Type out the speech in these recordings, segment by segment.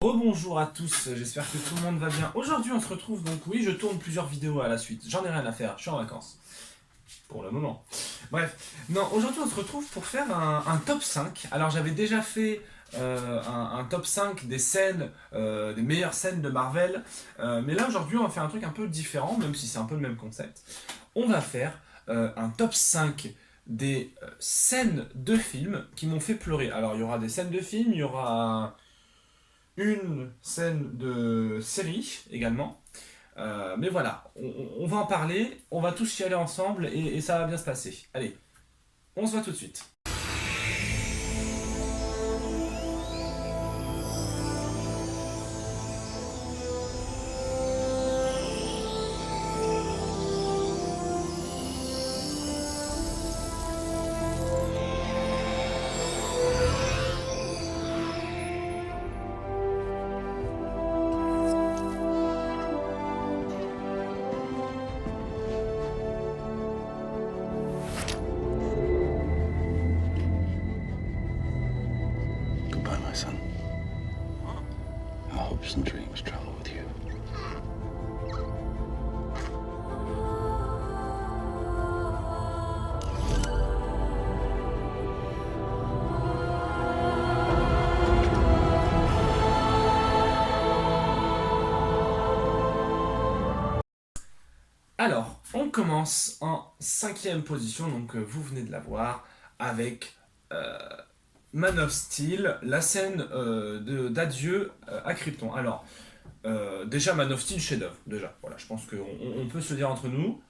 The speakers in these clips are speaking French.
Rebonjour à tous, j'espère que tout le monde va bien. Aujourd'hui on se retrouve donc, oui je tourne plusieurs vidéos à la suite, j'en ai rien à faire, je suis en vacances. Pour le moment. Bref, non, aujourd'hui on se retrouve pour faire un top 5. Alors j'avais déjà fait un top 5 des scènes, des meilleures scènes de Marvel. Mais là aujourd'hui on va faire un truc un peu différent, même si c'est un peu le même concept. On va faire un top 5 des scènes de films qui m'ont fait pleurer. Alors il y aura des scènes de films, il y aura une scène de série également. Mais voilà, on va en parler, on va tous y aller ensemble et ça va bien se passer. Allez, on se voit tout de suite. Goodbye, my son. Our hopes and dreams travel with you. Alors, on commence en cinquième position, donc vous venez de la voir, avec Man of Steel, la scène d'adieu à Krypton. Alors, déjà Man of Steel, chef-d'œuvre, déjà. Voilà, je pense qu'on peut se dire entre nous.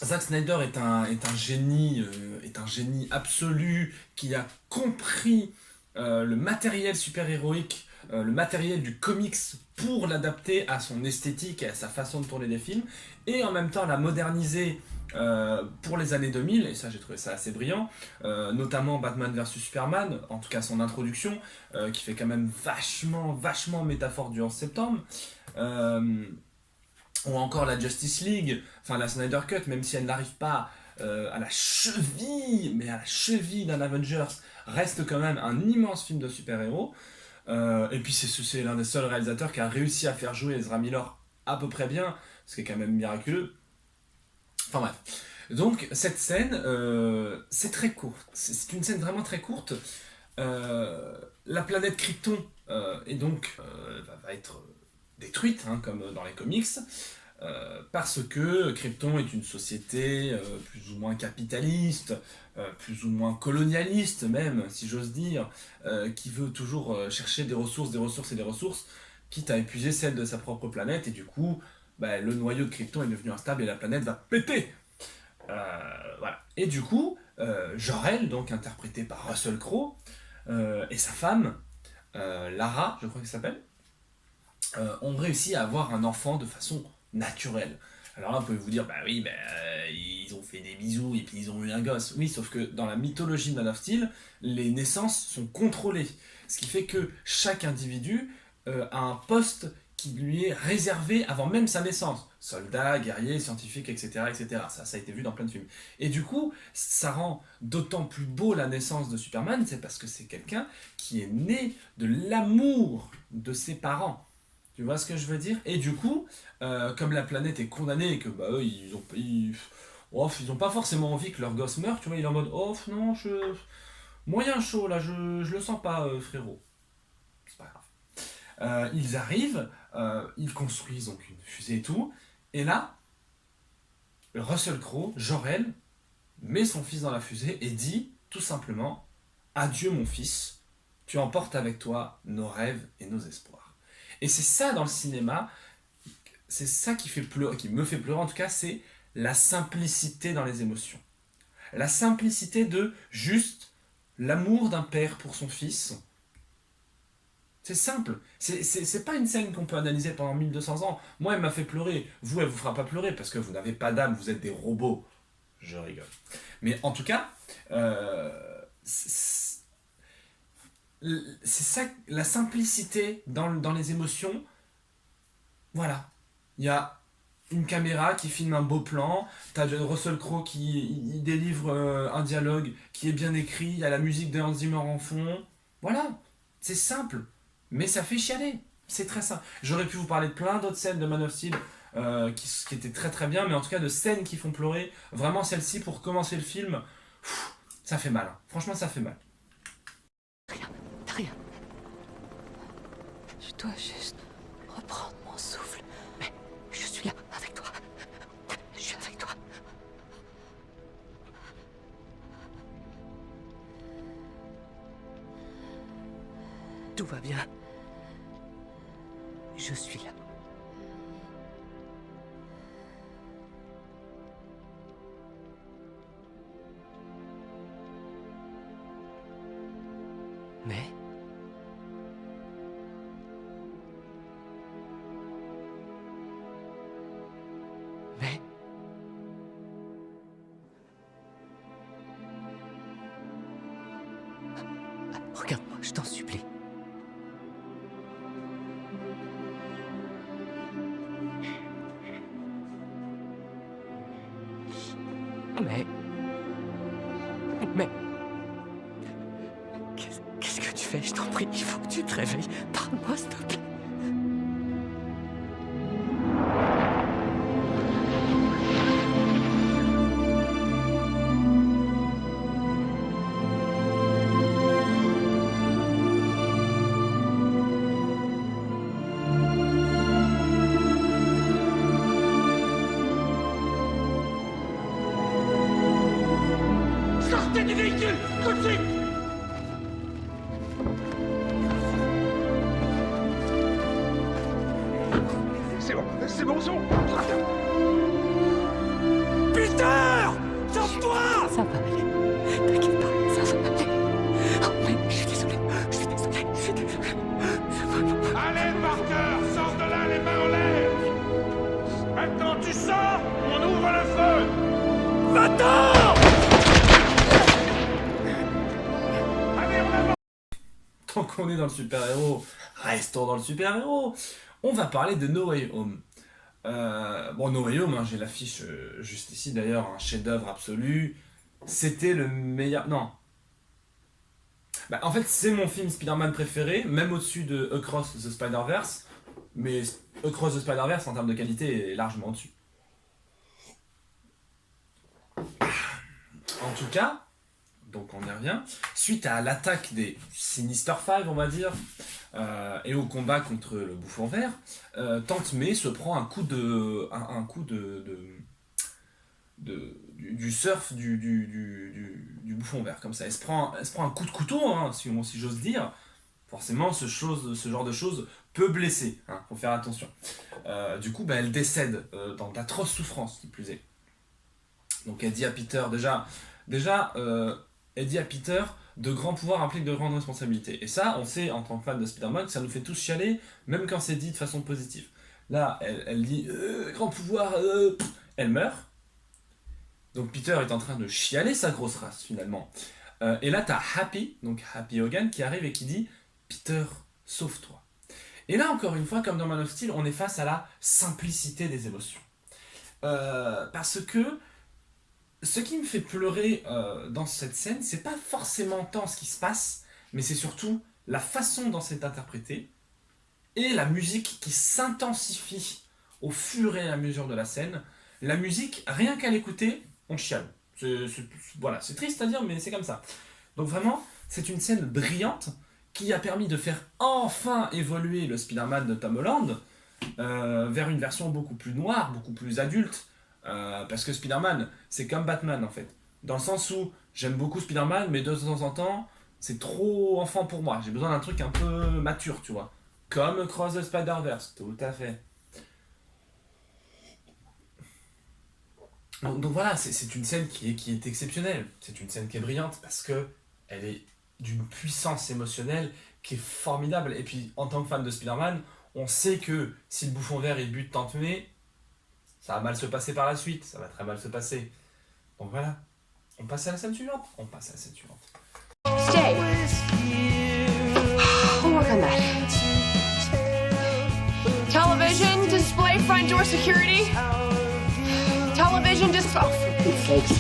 Zack Snyder est un génie absolu qui a compris le matériel super-héroïque, le matériel du comics pour l'adapter à son esthétique et à sa façon de tourner des films, et en même temps l'a moderniser pour les années 2000, et ça j'ai trouvé ça assez brillant, notamment Batman vs Superman, en tout cas son introduction, qui fait quand même vachement métaphore du 11 septembre. Euh, ou encore la Justice League, enfin la Snyder Cut, même si elle n'arrive pas à la cheville, mais à la cheville d'un Avengers, reste quand même un immense film de super-héros. Et puis c'est l'un des seuls réalisateurs qui a réussi à faire jouer Ezra Miller à peu près bien, ce qui est quand même miraculeux. Enfin bref. Donc cette scène, c'est très court. C'est une scène vraiment très courte. La planète Krypton est donc va être détruite, hein, comme dans les comics, parce que Krypton est une société plus ou moins capitaliste, plus ou moins colonialiste même, si j'ose dire, qui veut toujours chercher des ressources et des ressources, quitte à épuiser celles de sa propre planète, et du coup, bah, le noyau de Krypton est devenu instable et la planète va péter. Voilà. Et du coup, Jor-El, donc interprété par Russell Crowe, et sa femme, Lara, je crois qu'elle s'appelle, ont réussi à avoir un enfant de façon naturelle. Alors là, vous pouvez vous dire, bah oui, ils ont fait des bisous et puis ils ont eu un gosse. Oui, sauf que dans la mythologie de Man of Steel, les naissances sont contrôlées. Ce qui fait que chaque individu a un poste qui lui est réservé avant même sa naissance. Soldat, guerrier, scientifique, etc. etc. Ça a été vu dans plein de films. Et du coup, ça rend d'autant plus beau la naissance de Superman, c'est parce que c'est quelqu'un qui est né de l'amour de ses parents. Tu vois ce que je veux dire? Et du coup, comme la planète est condamnée et que bah, eux, ils ont pas forcément envie que leur gosse meure, tu vois, il est en mode oh non, moyen chaud là, je le sens pas, frérot. C'est pas grave. Ils arrivent, ils construisent donc une fusée et tout, et là, Russell Crowe, Jor-El, met son fils dans la fusée et dit tout simplement adieu mon fils, tu emportes avec toi nos rêves et nos espoirs. Et c'est ça dans le cinéma, c'est ça qui fait pleurer, qui me fait pleurer en tout cas, c'est la simplicité dans les émotions. La simplicité de juste l'amour d'un père pour son fils. C'est simple. C'est pas une scène qu'on peut analyser pendant 1200 ans. Moi, elle m'a fait pleurer. Vous, elle vous fera pas pleurer parce que vous n'avez pas d'âme, vous êtes des robots. Je rigole. Mais en tout cas, c'est ça, la simplicité dans les émotions. Voilà. Il y a une caméra qui filme un beau plan, t'as Russell Crowe qui il délivre un dialogue qui est bien écrit, il y a la musique de Hans Zimmer en fond, Voilà, c'est simple, mais ça fait chialer. C'est très simple. J'aurais pu vous parler de plein d'autres scènes de Man of Steel qui étaient très très bien, mais en tout cas de scènes qui font pleurer. Vraiment, celle-ci, pour commencer le film, ça fait mal. Hein. Franchement, ça fait mal. Rien. Je dois juste reprendre mon souffle. Mais je suis là, avec toi. Je suis avec toi. Tout va bien. Je suis là. Mais... Regarde-moi, je t'en supplie. Mais... Qu'est-ce que tu fais? Je t'en prie, il faut que tu te réveilles. Parle-moi, s'il te plaît. Sortez du véhicule, tout de suite! C'est bon son! Peter! Sauve-toi! Ça va aller. T'inquiète pas, ça va aller. Oh, mais je suis désolé. Allez, Parker! Sors de là, les mains en l'air! Maintenant, tu sors, on ouvre le feu! Va-t'en! Allez, en avant! Tant qu'on est dans le super-héros, restons dans le super-héros. On va parler de No Way Home. No Way Home, hein, j'ai l'affiche juste ici d'ailleurs, un chef-d'œuvre absolu. C'était le meilleur... Non. En fait, c'est mon film Spider-Man préféré, même au-dessus de Across the Spider-Verse. Mais Across the Spider-Verse, en termes de qualité, est largement au-dessus. En tout cas, donc on y revient, suite à l'attaque des Sinister Five, on va dire, et au combat contre le Bouffon Vert, Tante May se prend un coup du surf du Bouffon Vert, comme ça. Elle se prend un coup de couteau, hein, si j'ose dire. Forcément, ce genre de choses peut blesser, hein, faut faire attention. Du coup, elle décède dans d'atroces souffrances, qui plus est. Donc elle dit à Peter, elle dit à Peter, de grands pouvoirs impliquent de grandes responsabilités. Et ça, on sait en tant que fan de Spider-Man que ça nous fait tous chialer, même quand c'est dit de façon positive. Là, elle dit grand pouvoir, elle meurt. Donc Peter est en train de chialer sa grosse race finalement. Et là, t'as Happy Hogan, qui arrive et qui dit Peter, sauve-toi. Et là, encore une fois, comme dans Man of Steel, on est face à la simplicité des émotions. Parce que ce qui me fait pleurer dans cette scène, c'est pas forcément tant ce qui se passe, mais c'est surtout la façon dont c'est interprété et la musique qui s'intensifie au fur et à mesure de la scène. La musique, rien qu'à l'écouter, on chiale. Voilà, c'est triste à dire, mais c'est comme ça. Donc vraiment, c'est une scène brillante qui a permis de faire enfin évoluer le Spider-Man de Tom Holland vers une version beaucoup plus noire, beaucoup plus adulte. Parce que Spider-Man, c'est comme Batman en fait. Dans le sens où j'aime beaucoup Spider-Man, mais de temps en temps, c'est trop enfant pour moi. J'ai besoin d'un truc un peu mature, tu vois. Comme Across the Spider-Verse, tout à fait. Donc voilà, c'est une scène qui est exceptionnelle. C'est une scène qui est brillante parce que elle est d'une puissance émotionnelle qui est formidable. Et puis, en tant que fan de Spider-Man, on sait que si le Bouffon Vert il bute Tante May, ça va mal se passer par la suite, ça va très mal se passer. Donc voilà, on passe à la scène suivante. Stay. We'll work on that. Television, display front door security. Television, display. Oh, for Pete's sakes.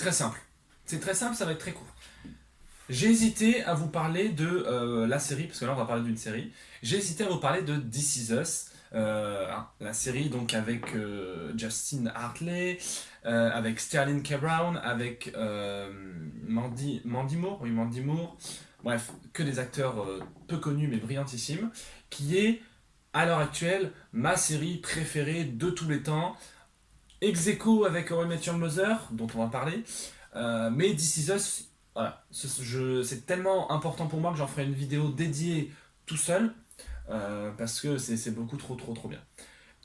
très simple. C'est très simple, ça va être très court. J'ai hésité à vous parler de la série, parce que là on va parler d'une série. J'ai hésité à vous parler de This Is Us, la série donc avec Justin Hartley, avec Sterling K. Brown, avec Mandy Moore, oui Mandy Moore, bref, que des acteurs peu connus mais brillantissimes, qui est à l'heure actuelle ma série préférée de tous les temps, ex aequo avec How I Met Your Mother, dont on va parler, mais This Is Us, voilà, c'est tellement important pour moi que j'en ferai une vidéo dédiée tout seul, parce que c'est beaucoup trop bien.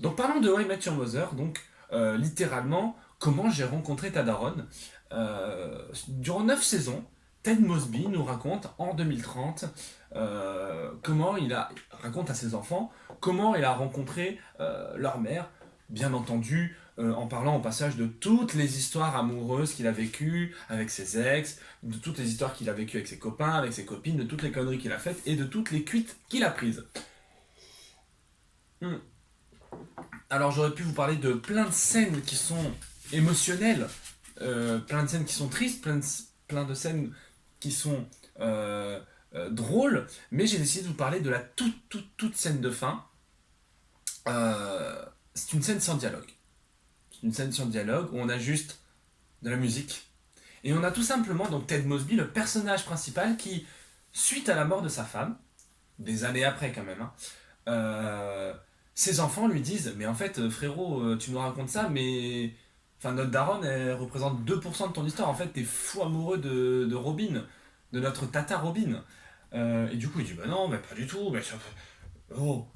Donc parlons de How I Met Your Mother, donc littéralement, comment j'ai rencontré ta daronne. Durant 9 saisons, Ted Mosby nous raconte en 2030 comment raconte à ses enfants comment il a rencontré leur mère, bien entendu, en parlant au passage de toutes les histoires amoureuses qu'il a vécues avec ses ex, de toutes les histoires qu'il a vécues avec ses copains, avec ses copines, de toutes les conneries qu'il a faites et de toutes les cuites qu'il a prises. Alors j'aurais pu vous parler de plein de scènes qui sont émotionnelles, plein de scènes qui sont tristes, plein de scènes qui sont drôles, mais j'ai décidé de vous parler de la toute scène de fin. C'est une scène sans dialogue. C'est une scène sans dialogue où on a juste de la musique. Et on a tout simplement donc Ted Mosby, le personnage principal, qui, suite à la mort de sa femme, des années après quand même, ses enfants lui disent « Mais en fait, frérot, tu nous racontes ça, mais enfin, notre daronne, elle représente 2% de ton histoire. En fait, t'es fou amoureux de Robin, de notre tata Robin. » Et du coup, il dit « Bah non, mais pas du tout. Mais ça... Oh !»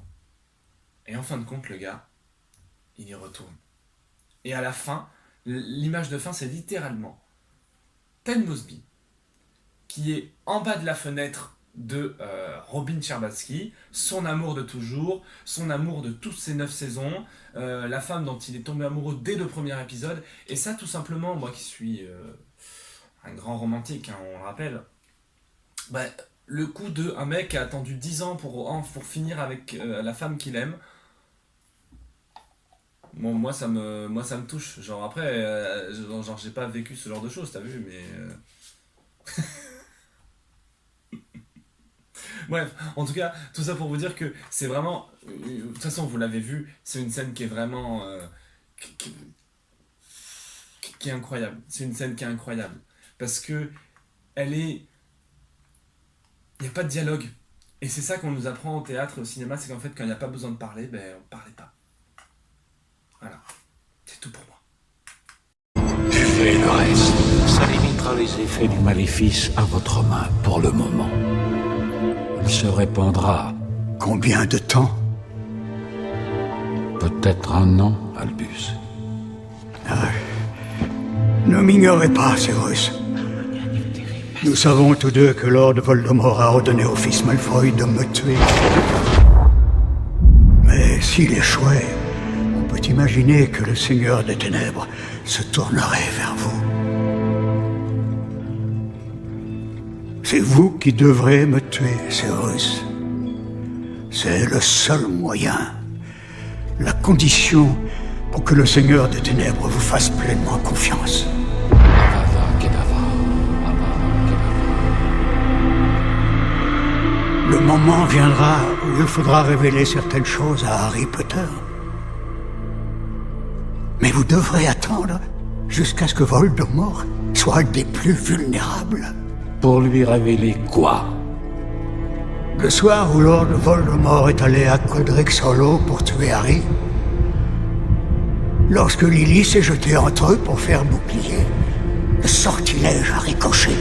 Et en fin de compte, le gars, il y retourne. Et à la fin, l'image de fin, c'est littéralement Ted Mosby, qui est en bas de la fenêtre de Robin Scherbatsky, son amour de toujours, son amour de toutes ces 9 saisons, la femme dont il est tombé amoureux dès le premier épisode, et ça tout simplement, moi qui suis un grand romantique, hein, on le rappelle, bah, le coup de un mec qui a attendu 10 ans pour finir avec la femme qu'il aime, bon, moi ça me touche, genre après, genre j'ai pas vécu ce genre de choses, t'as vu, mais... Bref, en tout cas, tout ça pour vous dire que c'est vraiment... De toute façon, vous l'avez vu, c'est une scène qui est vraiment... qui est incroyable. C'est une scène qui est incroyable. Parce que elle est... Il n'y a pas de dialogue. Et c'est ça qu'on nous apprend au théâtre et au cinéma, c'est qu'en fait, quand il n'y a pas besoin de parler, ben on ne parlait pas. Voilà. C'est tout pour moi. Je fais le reste. Ça limitera les effets du maléfice à votre main pour le moment. Il se répandra. Combien de temps? Peut-être un an, Albus. Ne m'ignorez pas, Severus. Nous savons tous deux que Lord Voldemort a ordonné au fils Malfoy de me tuer. Mais s'il échouait, on peut imaginer que le Seigneur des Ténèbres se tournerait vers vous. C'est vous qui devrez me tuer, Severus. C'est le seul moyen, la condition pour que le Seigneur des Ténèbres vous fasse pleinement confiance. Le moment viendra où il faudra révéler certaines choses à Harry Potter. Mais vous devrez attendre jusqu'à ce que Voldemort soit des plus vulnérables. Pour lui révéler quoi? Le soir où Lord Voldemort est allé à Godric's Hollow pour tuer Harry, lorsque Lily s'est jetée entre eux pour faire bouclier, le sortilège a ricoché.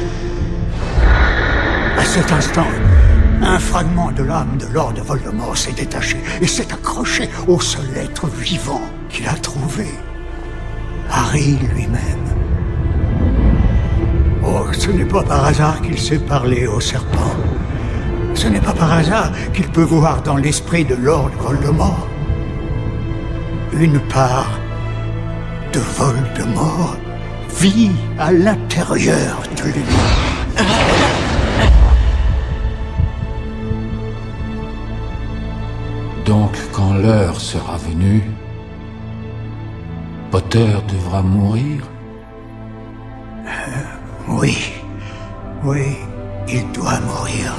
À cet instant, un fragment de l'âme de Lord Voldemort s'est détaché et s'est accroché au seul être vivant qu'il a trouvé, Harry lui-même. Oh, ce n'est pas par hasard qu'il sait parler au serpent. Ce n'est pas par hasard qu'il peut voir dans l'esprit de Lord Voldemort. Une part de Voldemort vit à l'intérieur de lui. Donc, quand l'heure sera venue, Potter devra mourir? Oui, oui, il doit mourir.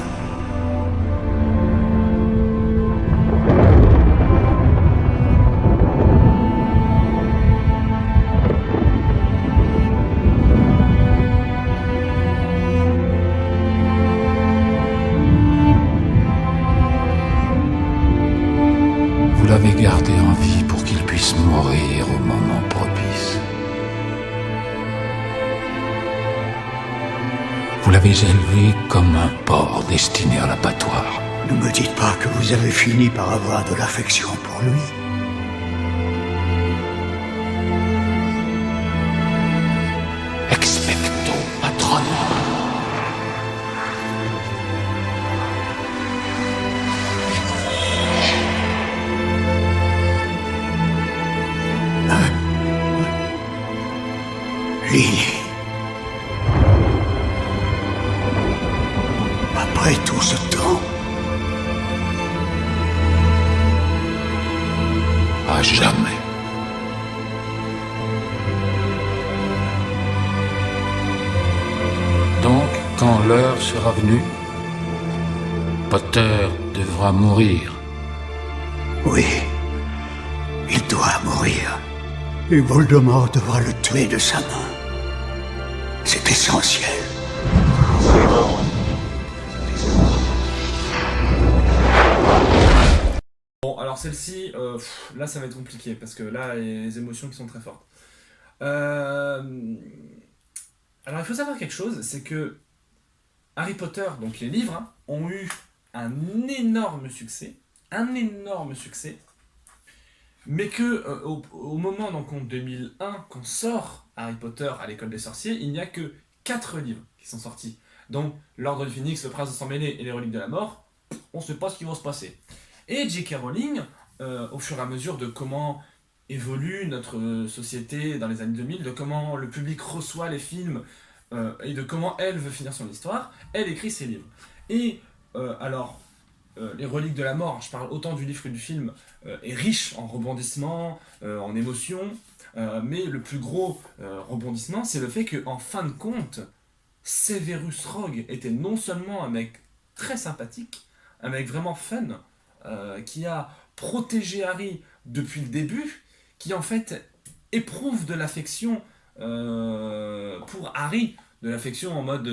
Vous l'avez gardé en vie pour qu'il puisse mourir au moment propice. Vous l'avez élevé comme un porc destiné à l'abattoir. Ne me dites pas que vous avez fini par avoir de l'affection pour lui. Expecto patronum. Lily. Après tout ce temps, À jamais. Donc, quand l'heure sera venue, Potter devra mourir. oui, il doit mourir. Et Voldemort devra le tuer de sa main. C'est essentiel. Bon, alors celle-ci, là ça va être compliqué parce que là, il y a les émotions qui sont très fortes. Euh, Alors il faut savoir quelque chose, c'est que Harry Potter, donc les livres, hein, ont eu un énorme succès, mais que au moment donc en 2001, qu'on sort Harry Potter à l'école des sorciers, il n'y a que 4 livres qui sont sortis. Donc l'Ordre du Phénix, le Prince de Sang Mêlé et les Reliques de la Mort, on ne sait pas ce qui va se passer. Et J.K. Rowling, au fur et à mesure de comment évolue notre société dans les années 2000, de comment le public reçoit les films et de comment elle veut finir son histoire, elle écrit ses livres. Et les Reliques de la Mort, je parle autant du livre que du film, est riche en rebondissements, en émotions, mais le plus gros rebondissement, c'est le fait qu'en fin de compte, Severus Rogue était non seulement un mec très sympathique, un mec vraiment fun, qui a protégé Harry depuis le début, qui en fait éprouve de l'affection pour Harry, de l'affection en mode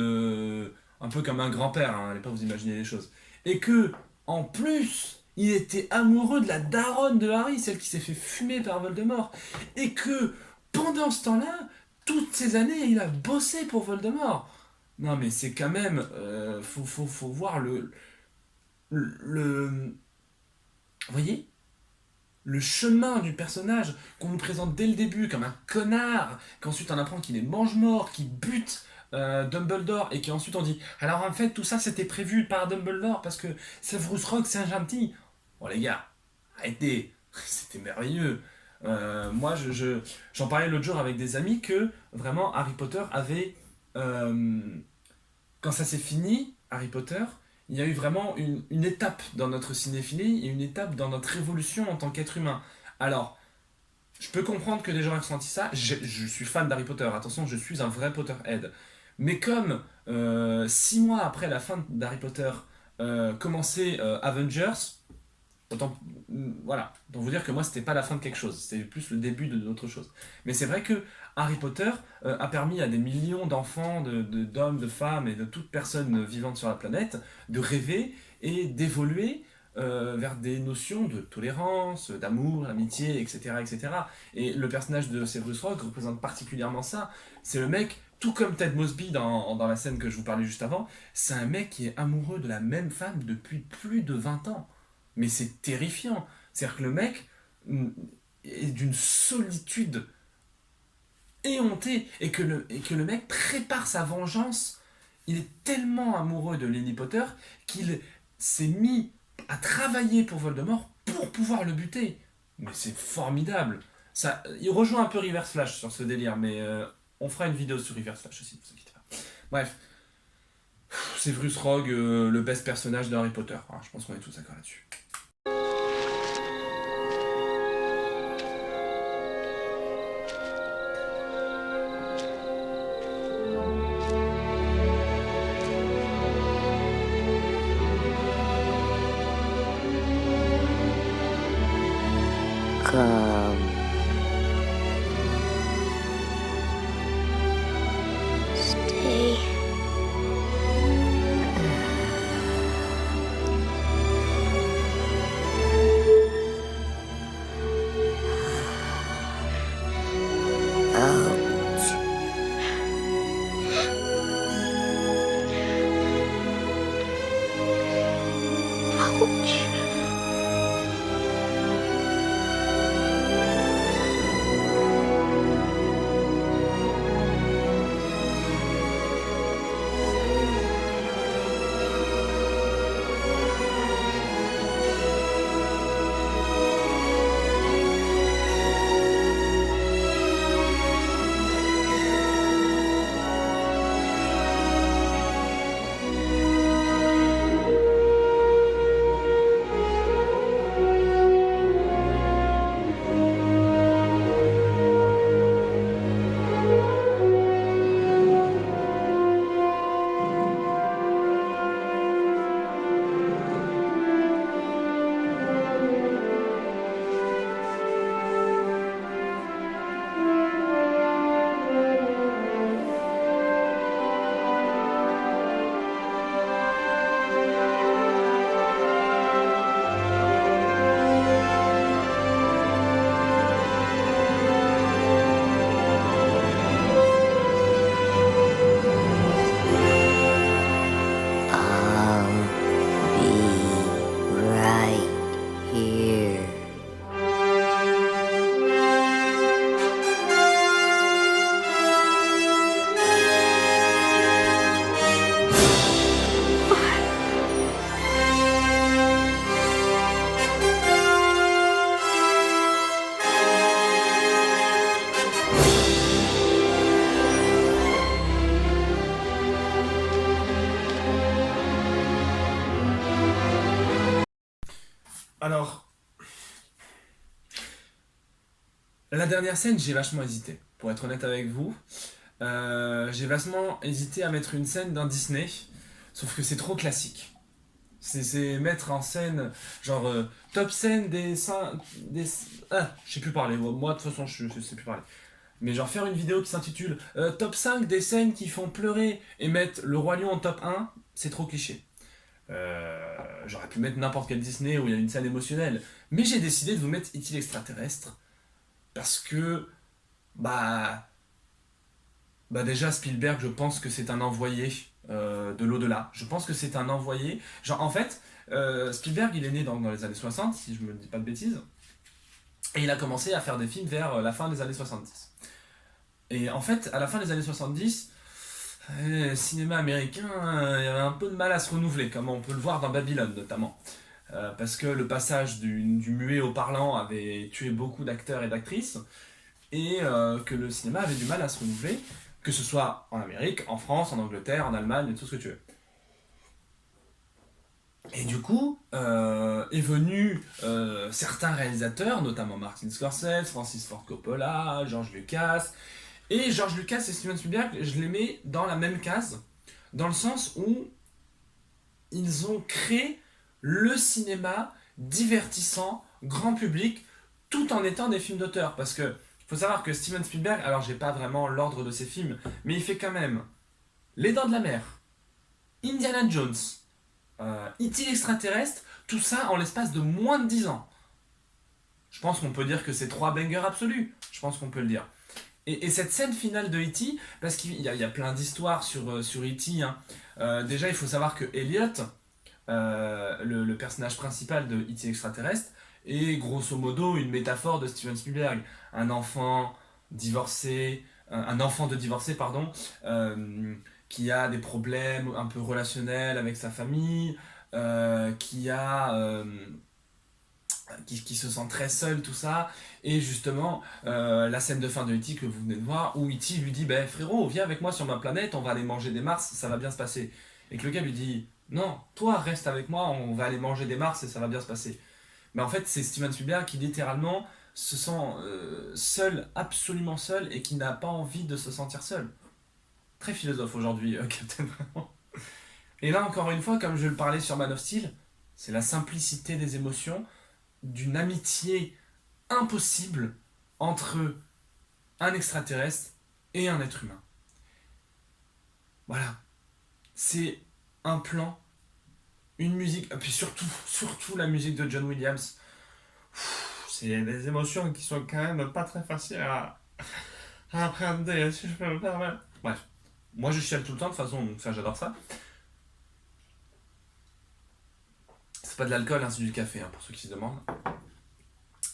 un peu comme un grand-père, hein, allez pas vous imaginer les choses. Et que, en plus, il était amoureux de la daronne de Harry, celle qui s'est fait fumer par Voldemort. Et que, pendant ce temps-là, toutes ces années, il a bossé pour Voldemort. Non mais c'est quand même... faut voir le... Vous voyez ? Le chemin du personnage qu'on nous présente dès le début comme un connard, qu'ensuite on apprend qu'il est mange-mort, qu'il bute Dumbledore, et qu'ensuite on dit alors en fait tout ça c'était prévu par Dumbledore parce que Severus Rogue c'est un gentil. Bon les gars, arrêtez, c'était merveilleux. Moi j'en parlais l'autre jour avec des amis que vraiment Harry Potter avait... quand ça s'est fini, Harry Potter, il y a eu vraiment une étape dans notre cinéphilie et une étape dans notre évolution en tant qu'être humain. Alors, je peux comprendre que des gens aient ressenti ça. Je suis fan d'Harry Potter, attention, je suis un vrai Potterhead. Mais comme 6 mois après la fin d'Harry Potter commençait Avengers, autant, voilà, donc vous dire que moi c'était pas la fin de quelque chose, c'était plus le début d'autre chose. Mais c'est vrai que Harry Potter a permis à des millions d'enfants, d'hommes, de femmes et de toute personne vivante sur la planète de rêver et d'évoluer vers des notions de tolérance, d'amour, d'amitié, etc., etc. Et le personnage de Severus Rogue représente particulièrement ça. C'est le mec, tout comme Ted Mosby dans la scène que je vous parlais juste avant, c'est un mec qui est amoureux de la même femme depuis plus de 20 ans. Mais c'est terrifiant. C'est-à-dire que le mec est d'une solitude éhontée et que le mec prépare sa vengeance. Il est tellement amoureux de Lily Potter qu'il s'est mis à travailler pour Voldemort pour pouvoir le buter. Mais c'est formidable. Ça, il rejoint un peu Reverse Flash sur ce délire, mais on fera une vidéo sur Reverse Flash aussi, ne vous inquiétez pas. Bref. Severus Rogue, le best personnage de Harry Potter. Ah, je pense qu'on est tous d'accord là-dessus. Come. Stay. Ouch. I'll be right here. Alors, la dernière scène, j'ai vachement hésité, pour être honnête avec vous. J'ai vachement hésité à mettre une scène d'un Disney, sauf que c'est trop classique. C'est mettre en scène, genre, top scène je sais plus parler, moi de toute façon je sais plus parler. Mais genre faire une vidéo qui s'intitule top 5 des scènes qui font pleurer et mettre le Roi Lion en top 1, c'est trop cliché. J'aurais pu mettre n'importe quel Disney où il y a une scène émotionnelle. Mais j'ai décidé de vous mettre E.T. l'extraterrestre. Parce que, bah déjà Spielberg, je pense que c'est un envoyé de l'au-delà. Je pense que c'est un envoyé. Genre en fait, Spielberg il est né dans les années 60, si je me dis pas de bêtises. Et il a commencé à faire des films vers la fin des années 70. Et en fait, à la fin des années 70, le cinéma américain, il y avait un peu de mal à se renouveler, comme on peut le voir dans Babylone notamment. Parce que le passage du muet au parlant avait tué beaucoup d'acteurs et d'actrices, et que le cinéma avait du mal à se renouveler, que ce soit en Amérique, en France, en Angleterre, en Allemagne, et tout ce que tu veux. Et du coup, est venu certains réalisateurs, notamment Martin Scorsese, Francis Ford Coppola, George Lucas. Et George Lucas et Steven Spielberg, je les mets dans la même case, dans le sens où ils ont créé le cinéma divertissant, grand public, tout en étant des films d'auteur. Parce que faut savoir que Steven Spielberg, alors j'ai pas vraiment l'ordre de ses films, mais il fait quand même Les Dents de la Mer, Indiana Jones, E.T. l'extraterrestre, tout ça en l'espace de moins de 10 ans. Je pense qu'on peut dire que c'est 3 bangers absolus, je pense qu'on peut le dire. Et cette scène finale de E.T., parce qu'il y a plein d'histoires sur E.T. Hein. Déjà, il faut savoir que Elliot, le personnage principal de E.T. extraterrestre, est grosso modo une métaphore de Steven Spielberg. Un enfant divorcé, un enfant de divorcé, pardon, qui a des problèmes un peu relationnels avec sa famille, qui se sent très seul, tout ça, et justement la scène de fin de E.T. que vous venez de voir, où E.T. lui dit frérot, viens avec moi sur ma planète, on va aller manger des Mars, ça va bien se passer. Et que le gars lui dit non, toi reste avec moi, on va aller manger des Mars et ça va bien se passer. Mais en fait, c'est Steven Spielberg qui littéralement se sent seul, absolument seul, et qui n'a pas envie de se sentir seul. Très philosophe aujourd'hui, Captain, vraiment. Et là, encore une fois, comme je le parlais sur Man of Steel, c'est la simplicité des émotions, d'une amitié impossible entre un extraterrestre et un être humain. Voilà. C'est un plan, une musique, et puis surtout la musique de John Williams. C'est des émotions qui sont quand même pas très faciles à appréhender, si je peux me permettre. Bref, moi je chiale tout le temps de toute façon, donc ça j'adore ça. C'est pas de l'alcool, hein, c'est du café, hein, pour ceux qui se demandent.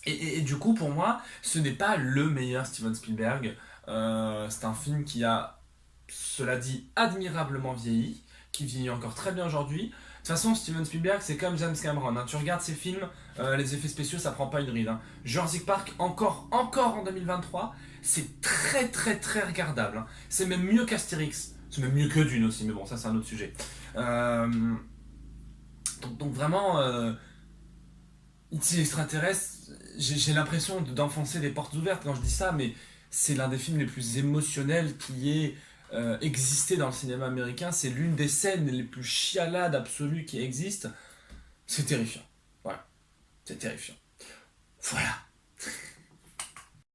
Et du coup, pour moi, ce n'est pas le meilleur Steven Spielberg. C'est un film qui a, cela dit, admirablement vieilli, qui vieillit encore très bien aujourd'hui. De toute façon, Steven Spielberg, c'est comme James Cameron. Hein. Tu regardes ses films, les effets spéciaux, ça prend pas une ride. Hein. Jurassic Park, encore en 2023, c'est très très très regardable. Hein. C'est même mieux qu'Astérix. C'est même mieux que Dune aussi, mais bon, ça c'est un autre sujet. Donc vraiment, E.T. l'extraterrestre, j'ai l'impression d'enfoncer des portes ouvertes quand je dis ça, mais c'est l'un des films les plus émotionnels qui ait existé dans le cinéma américain. C'est l'une des scènes les plus chialades absolues qui existent. C'est terrifiant. Voilà. C'est terrifiant. Voilà.